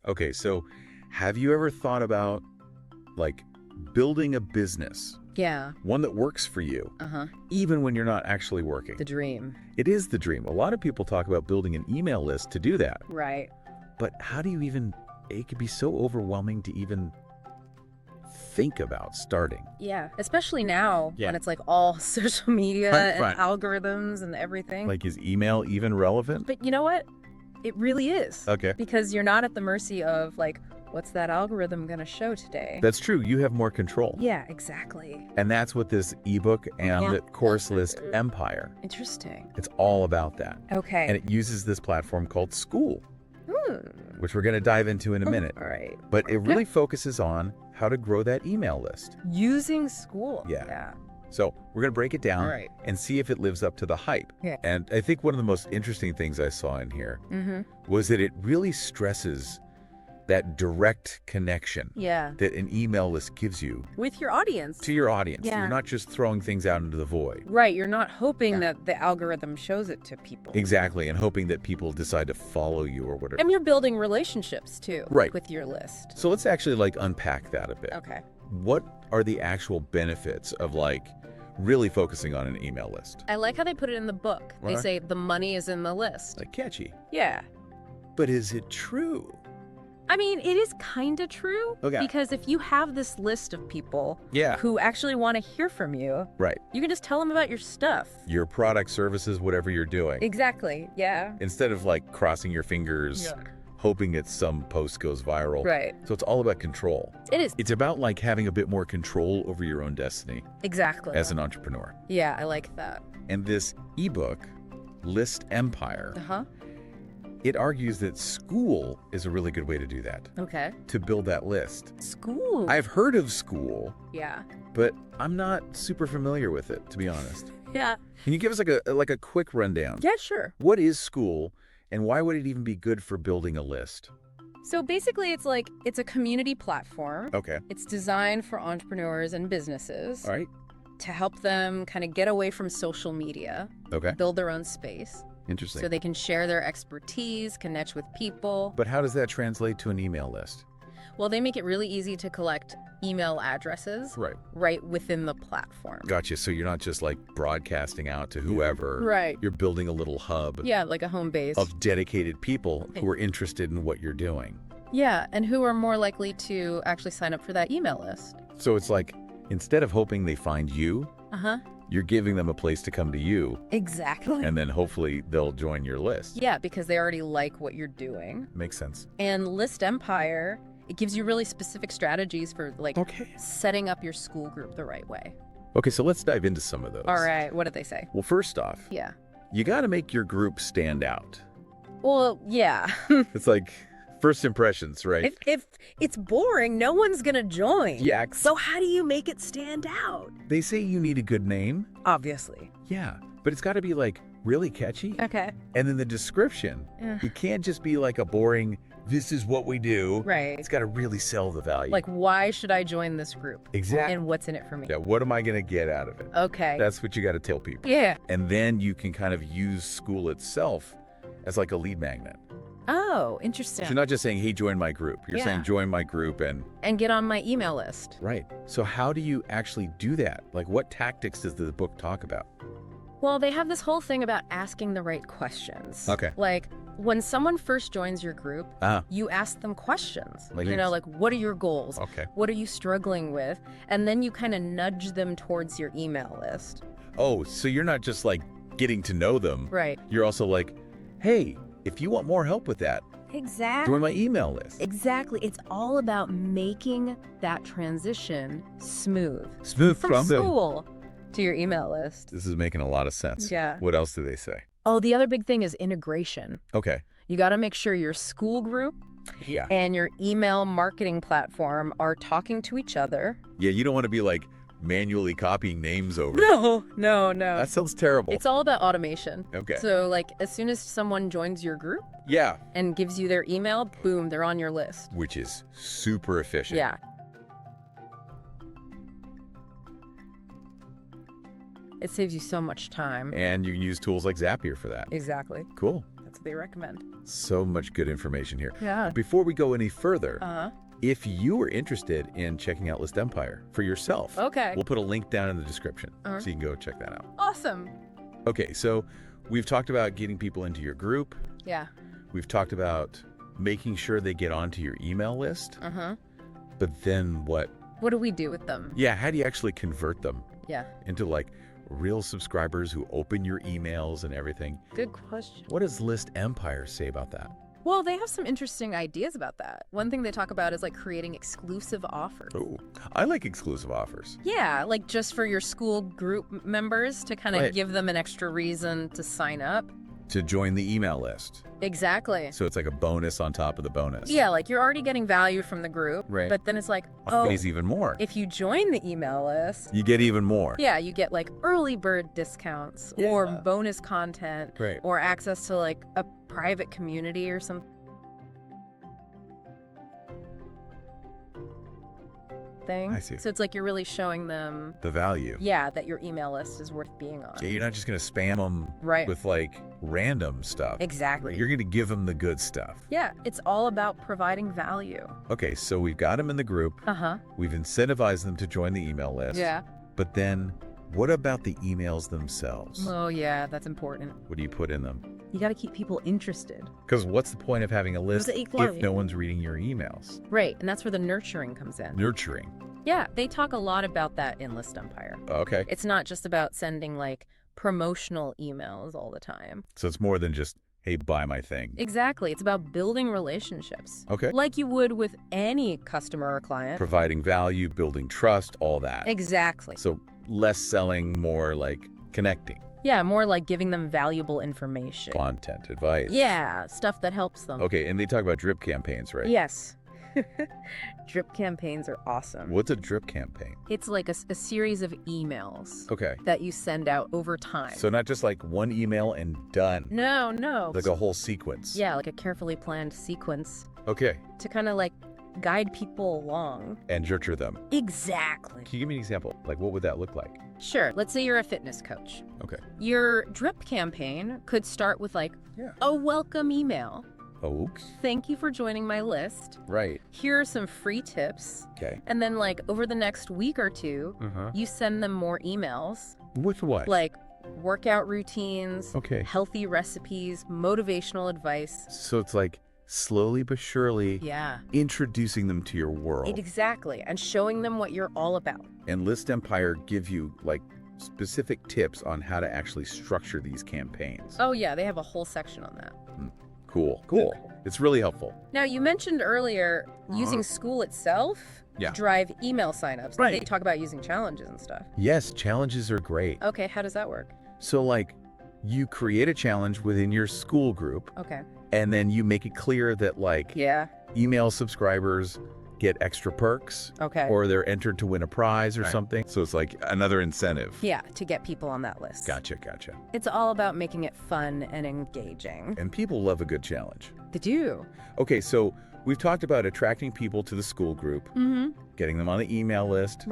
Okay, so have you ever thought about, like, building a business? Yeah. One that works for you, Uh-huh. even when you're not actually working. The dream. It is the dream. A lot of people talk about building an email list to do that. Right. But how do you even, it could be so overwhelming to even think about starting. Yeah. Especially now Yeah. when it's like all social media and Right. algorithms and everything. Like, is email even relevant? But you know what? It really is. Okay. Because you're not at the mercy of like, what's that algorithm going to show today? That's true. You have more control. Yeah, exactly. And that's what this ebook and course list empire. Interesting. It's all about that. Okay. And it uses this platform called Skool, Hmm. which we're going to dive into in a minute. All right. But it really focuses on how to grow that email list. Using Skool. Yeah. Yeah. So we're going to break it down All right. and see if it lives up to the hype. Yeah. And I think one of the most interesting things I saw in here Mm-hmm. was that it really stresses that direct connection Yeah. that an email list gives you With your audience. to your audience. Yeah. You're not just throwing things out into the void. Right. You're not hoping that the algorithm shows it to people. Exactly, and hoping that people decide to follow you or whatever. And you're building relationships too. Right. With your list. So let's actually like unpack that a bit. Okay. What are the actual benefits of like really focusing on an email list? I like how they put it in the book. They Right. say the money is in the list. Like catchy. Yeah. But is it true? I mean, it is kind of true. Okay. Because if you have this list of people Yeah. who actually want to hear from you, Right. you can just tell them about your stuff. Your product, services, whatever you're doing. Exactly. Yeah. Instead of like crossing your fingers, hoping that some post goes viral. Right. So it's all about control. It is. It's about like having a bit more control over your own destiny Exactly. as an entrepreneur. Yeah, I like that. And this ebook, List Empire, Uh-huh. it argues that Skool is a really good way to do that, Okay. to build that list. Skool. I've heard of Skool, Yeah. but I'm not super familiar with it, to be honest. Yeah. Can you give us like a quick rundown? Yeah, sure. What is Skool, and why would it even be good for building a list? So basically, it's a community platform. Okay. It's designed for entrepreneurs and businesses All right. to help them kind of get away from social media, Okay. build their own space, Interesting. so they can share their expertise, connect with people. But how does that translate to an email list? Well, they make it really easy to collect email addresses right within the platform. Gotcha. So you're not just like broadcasting out to whoever. Right. You're building a little hub Yeah, like a home base. of dedicated people who are interested in what you're doing. Yeah, and who are more likely to actually sign up for that email list. So it's like, instead of hoping they find you, Uh-huh. you're giving them a place to come to you, Exactly. and then hopefully they'll join your list. Yeah, because they already like what you're doing. Makes sense. And List Empire, it gives you really specific strategies for like Okay. setting up your school group the right way. Okay, so let's dive into some of those. All right, what did they say? Well, first off, Yeah. you got to make your group stand out. Well, yeah. It's like first impressions, right? If it's boring, no one's gonna join. Yeah. So how do you make it stand out? They say you need a good name. Obviously. Yeah, but it's got to be like really catchy. Okay. And then the description, Yeah. it can't just be like a boring, this is what we do. Right. It's got to really sell the value. Like, why should I join this group? Exactly. And what's in it for me? Yeah, what am I going to get out of it? Okay. That's what you got to tell people. Yeah. And then you can kind of use Skool itself as like a lead magnet. Oh, interesting. So you're not just saying, hey, join my group. You're Yeah. saying, join my group and... And get on my email list. Right. So how do you actually do that? Like, what tactics does the book talk about? Well, they have this whole thing about asking the right questions. Okay. Like, when someone first joins your group, Ah. you ask them questions. Like You know, this? like, what are your goals? Okay. What are you struggling with? And then you kind of nudge them towards your email list. Oh, so you're not just like getting to know them. Right. You're also like, hey, if you want more help with that, Exactly. join my email list. Exactly. It's all about making that transition smooth. Smooth From school to your email list. This is making a lot of sense. Yeah. What else do they say? Oh, the other big thing is integration. Okay. You got to make sure your school group Yeah. and your email marketing platform are talking to each other. Yeah, you don't want to be like manually copying names over. No. That sounds terrible. It's all about automation. Okay. So, like, as soon as someone joins your group Yeah. and gives you their email, boom, they're on your list. Which is super efficient. Yeah. It saves you so much time. And you can use tools like Zapier for that. Exactly. Cool. That's what they recommend. So much good information here. Yeah. Before we go any further, if you are interested in checking out List Empire for yourself, we'll put a link down in the description so you can go check that out. Awesome. Okay, so we've talked about getting people into your group. Yeah. We've talked about making sure they get onto your email list. But then what? What do we do with them? Yeah, how do you actually convert them into like real subscribers who open your emails and everything? Good question. What does List Empire say about that? Well, they have some interesting ideas about that. One thing they talk about is like creating exclusive offers. Oh, I like exclusive offers. Yeah, like just for your Skool group members to kind of give them an extra reason to sign up. To join the email list. Exactly. So it's like a bonus on top of the bonus. Yeah, like you're already getting value from the group. Right. But then it's like, pays even more. If you join the email list, you get even more. Yeah, you get like early bird discounts or bonus content or access to like a private community or something. I see. So it's like you're really showing them the value. Yeah, that your email list is worth being on. Yeah, you're not just going to spam them with like random stuff. Exactly. You're going to give them the good stuff. Yeah, it's all about providing value. Okay, so we've got them in the group. We've incentivized them to join the email list. Yeah. But then what about the emails themselves? Oh, yeah, that's important. What do you put in them? You got to keep people interested. Because what's the point of having a list if no one's reading your emails? Right, and that's where the nurturing comes in. Nurturing. Yeah, they talk a lot about that in List Empire. Okay. It's not just about sending like promotional emails all the time. So it's more than just, hey, buy my thing. Exactly. It's about building relationships. Okay. Like you would with any customer or client. Providing value, building trust, all that. Exactly. So less selling, more like connecting. Yeah, more like giving them valuable information. Content, advice. Yeah, stuff that helps them. Okay, and they talk about drip campaigns, right? Yes. Drip campaigns are awesome. What's a drip campaign? It's like a series of emails that you send out over time. So not just like one email and done. No, no. Like a whole sequence. Yeah, like a carefully planned sequence. Okay. To kind of like guide people along. And nurture them. Exactly. Can you give me an example? Like what would that look like? Sure. Let's say you're a fitness coach. Okay. Your drip campaign could start with like a welcome email. Okay. Thank you for joining my list. Right. Here are some free tips. Okay. And then like over the next week or two, you send them more emails. With what? Like workout routines, healthy recipes, motivational advice. So it's like slowly but surely introducing them to your world. Exactly. And showing them what you're all about. And List Empire gives you like specific tips on how to actually structure these campaigns. Oh yeah, they have a whole section on that. Cool. Cool. It's really helpful. Now, you mentioned earlier using Skool itself to drive email signups. Right. They talk about using challenges and stuff. Yes, challenges are great. Okay, how does that work? So like you create a challenge within your Skool group. Okay. And then you make it clear that like email subscribers get extra perks. Okay. Or they're entered to win a prize or something. So it's like another incentive. Yeah, to get people on that list. Gotcha, gotcha. It's all about making it fun and engaging. And people love a good challenge. They do. Okay, so we've talked about attracting people to the Skool group, getting them on the email list,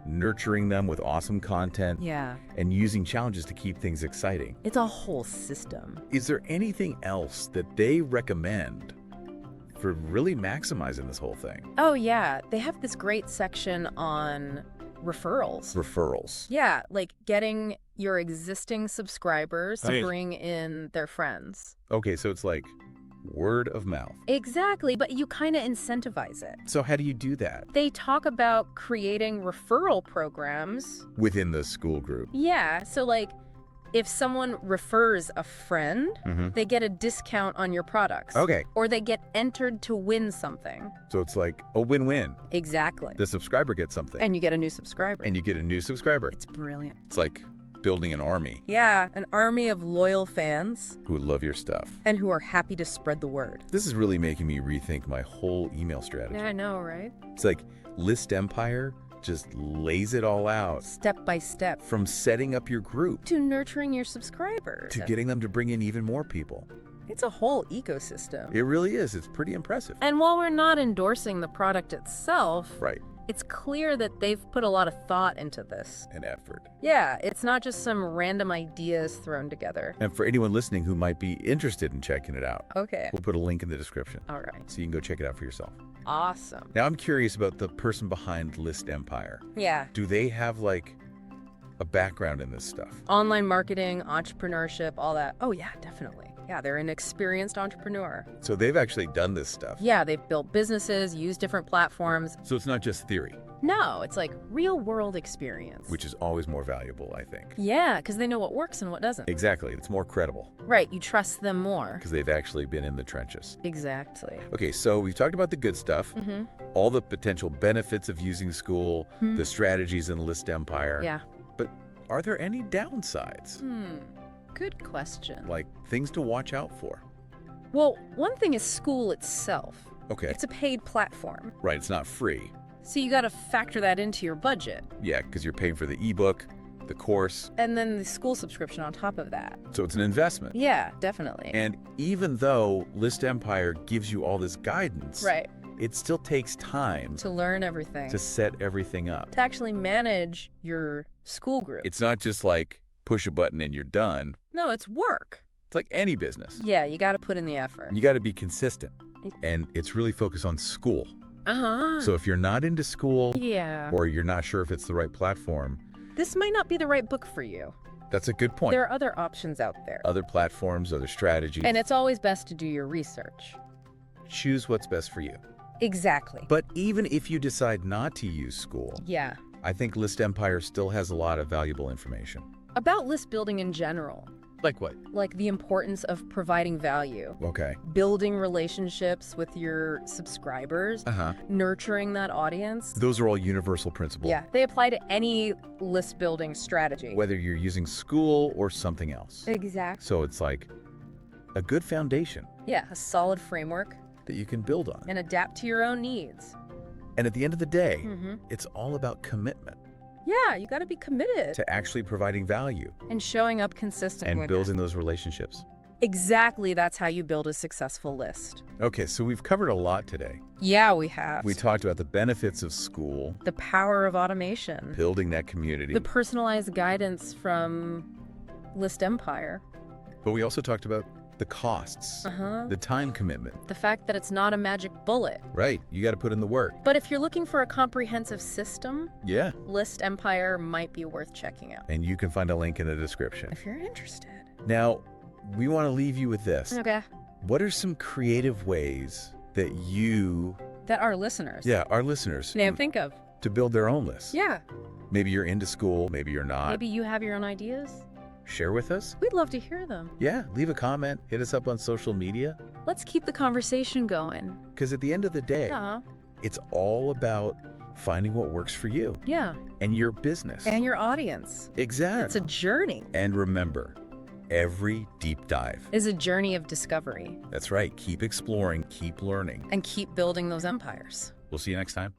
nurturing them with awesome content, and using challenges to keep things exciting. It's a whole system. Is there anything else that they recommend for really maximizing this whole thing? Oh, yeah. They have this great section on referrals. Referrals. Yeah, like getting your existing subscribers to bring in their friends. Okay, so it's like word of mouth. Exactly, but you kind of incentivize it. So how do you do that? They talk about creating referral programs. Within the Skool group? Yeah, so like if someone refers a friend, they get a discount on your products. Okay. Or they get entered to win something. So it's like a win-win. Exactly. The subscriber gets something. And you get a new subscriber. And you get a new subscriber. It's brilliant. It's like building an army. Yeah, an army of loyal fans. Who love your stuff. And who are happy to spread the word. This is really making me rethink my whole email strategy. Yeah, I know, right? It's like List Empire just lays it all out. Step by step. From setting up your group. To nurturing your subscribers. To getting them to bring in even more people. It's a whole ecosystem. It really is. It's pretty impressive. And while we're not endorsing the product itself, It's clear that they've put a lot of thought into this. And effort. Yeah, it's not just some random ideas thrown together. And for anyone listening who might be interested in checking it out, okay, we'll put a link in the description. All right. So you can go check it out for yourself. Awesome. Now I'm curious about the person behind List Empire. Yeah. Do they have like a background in this stuff? Online marketing, entrepreneurship, all that. Oh yeah, definitely. Yeah, they're an experienced entrepreneur. So they've actually done this stuff. Yeah, they've built businesses, used different platforms. So it's not just theory. No, it's like real world experience. Which is always more valuable, I think. Yeah, because they know what works and what doesn't. Exactly. It's more credible. Right, you trust them more. Because they've actually been in the trenches. Exactly. Okay, so we've talked about the good stuff, all the potential benefits of using Skool, the strategies in List Empire. Yeah. But are there any downsides? Good question. Like things to watch out for? Well, one thing is Skool itself. Okay. It's a paid platform. Right, it's not free. So you got to factor that into your budget. Yeah, because you're paying for the ebook, the course. And then the Skool subscription on top of that. So it's an investment. Yeah, definitely. And even though List Empire gives you all this guidance, right, it still takes time to learn everything, to set everything up, to actually manage your Skool group. It's not just like push a button and you're done. No, it's work. It's like any business. Yeah, you got to put in the effort. You got to be consistent. And it's really focused on Skool. So if you're not into Skool, yeah, or you're not sure if it's the right platform, this might not be the right book for you. That's a good point. There are other options out there. Other platforms, other strategies. And it's always best to do your research. Choose what's best for you. Exactly. But even if you decide not to use Skool, yeah, I think List Empire still has a lot of valuable information. About list building in general. Like what? Like the importance of providing value. Okay. Building relationships with your subscribers. Nurturing that audience. Those are all universal principles. Yeah, they apply to any list building strategy. Whether you're using Skool or something else. Exactly. So it's like a good foundation. Yeah, a solid framework. That you can build on. And adapt to your own needs. And at the end of the day, it's all about commitment. Yeah, you got to be committed. To actually providing value. And showing up consistently. And building those relationships. Exactly, that's how you build a successful list. Okay, so we've covered a lot today. Yeah, we have. We talked about the benefits of Skool. The power of automation. Building that community. The personalized guidance from List Empire. But we also talked about the costs, the time commitment. The fact that it's not a magic bullet. Right, you got to put in the work. But if you're looking for a comprehensive system, yeah, List Empire might be worth checking out. And you can find a link in the description. If you're interested. Now, we want to leave you with this. Okay. What are some creative ways that our listeners. Yeah, our listeners. May think of. To build their own list. Yeah. Maybe you're into Skool, maybe you're not. Maybe you have your own ideas. Share with us. We'd love to hear them. Yeah, leave a comment, hit us up on social media. Let's keep the conversation going. Because at the end of the day, it's all about finding what works for you. Yeah. And your business. And your audience. Exactly. It's a journey. And remember, every deep dive is a journey of discovery. That's right. Keep exploring, keep learning. And keep building those empires. We'll see you next time.